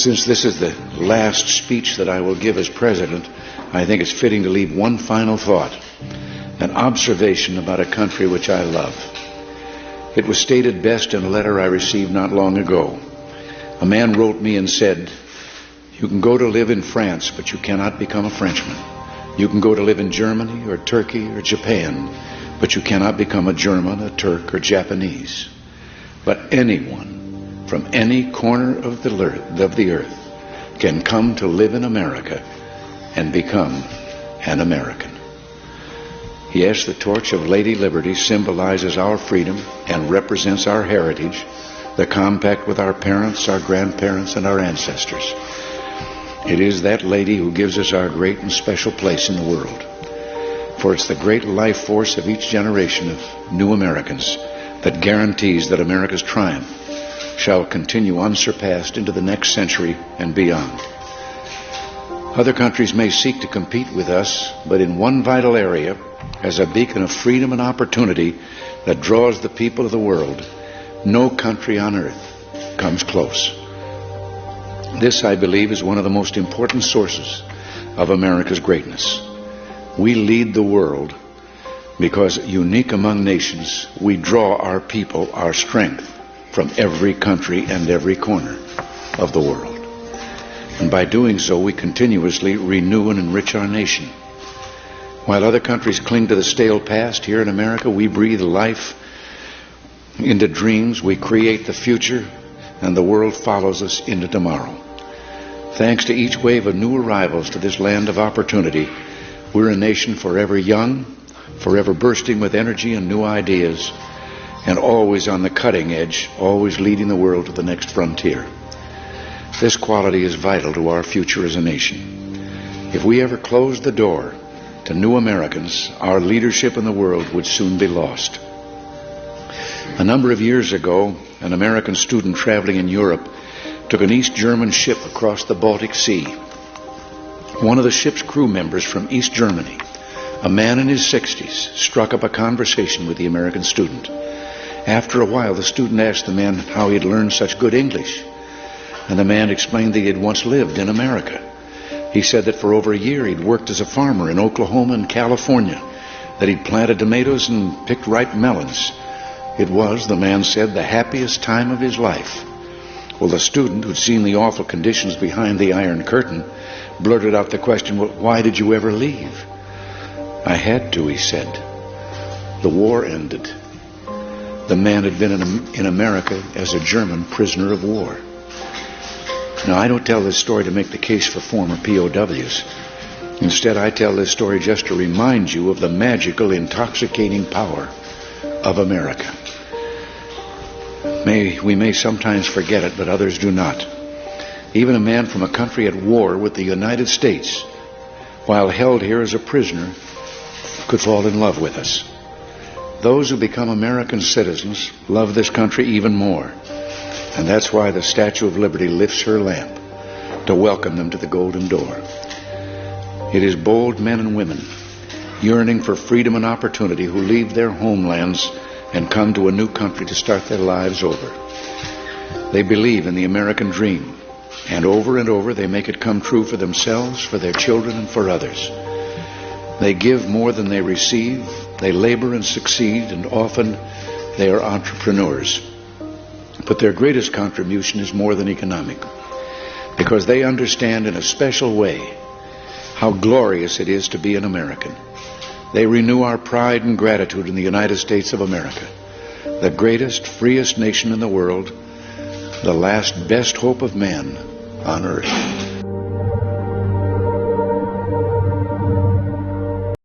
Since this is the last speech that I will give as president, I think it's fitting to leave one final thought, an observation about a country which I love. It was stated best in a letter I received not long ago. A man wrote me and said, "You can go to live in France, but you cannot become a Frenchman. You can go to live in Germany or Turkey or Japan, but you cannot become a German, a Turk, or Japanese. But anyone from any corner of the earth can come to live in America and become an American." Yes, the torch of Lady Liberty symbolizes our freedom and represents our heritage, the compact with our parents, our grandparents, and our ancestors. It is that lady who gives us our great and special place in the world. For it's the great life force of each generation of new Americans that guarantees that America's triumph shall continue unsurpassed into the next century and beyond. Other countries may seek to compete with us, but in one vital area, as a beacon of freedom and opportunity that draws the people of the world, no country on earth comes close. This, I believe, is one of the most important sources of America's greatness. We lead the world because, unique among nations, we draw our people, our strength, from every country and every corner of the world. And by doing so, we continuously renew and enrich our nation. While other countries cling to the stale past, here in America we breathe life into dreams, we create the future, and the world follows us into tomorrow. Thanks to each wave of new arrivals to this land of opportunity, we're a nation forever young, forever bursting with energy and new ideas, and always on the cutting edge, always leading the world to the next frontier. This quality is vital to our future as a nation. If we ever closed the door to new Americans, our leadership in the world would soon be lost. A number of years ago, an American student traveling in Europe took an East German ship across the Baltic Sea. One of the ship's crew members from East Germany, a man in his 60s, struck up a conversation with the American student. After a while, the student asked the man how he had learned such good English, and the man explained that he had once lived in America. He said that for over a year he'd worked as a farmer in Oklahoma and California, that he'd planted tomatoes and picked ripe melons. It was, the man said, the happiest time of his life. Well, the student, who'd seen the awful conditions behind the Iron Curtain, blurted out the question, "Well, why did you ever leave?" "I had to," he said. The war ended. The man had been in America as a German prisoner of war. Now, I don't tell this story to make the case for former POWs. Instead, I tell this story just to remind you of the magical, intoxicating power of America. We may sometimes forget it, but others do not. Even a man from a country at war with the United States, while held here as a prisoner, could fall in love with us. Those who become American citizens love this country even more. And that's why the Statue of Liberty lifts her lamp to welcome them to the golden door. It is bold men and women yearning for freedom and opportunity who leave their homelands and come to a new country to start their lives over. They believe in the American dream, and over they make it come true for themselves, for their children, and for others. They give more than they receive, they labor and succeed, and often they are entrepreneurs. But their greatest contribution is more than economic, because they understand in a special way how glorious it is to be an American. They renew our pride and gratitude in the United States of America, the greatest, freest nation in the world, the last best hope of man on earth.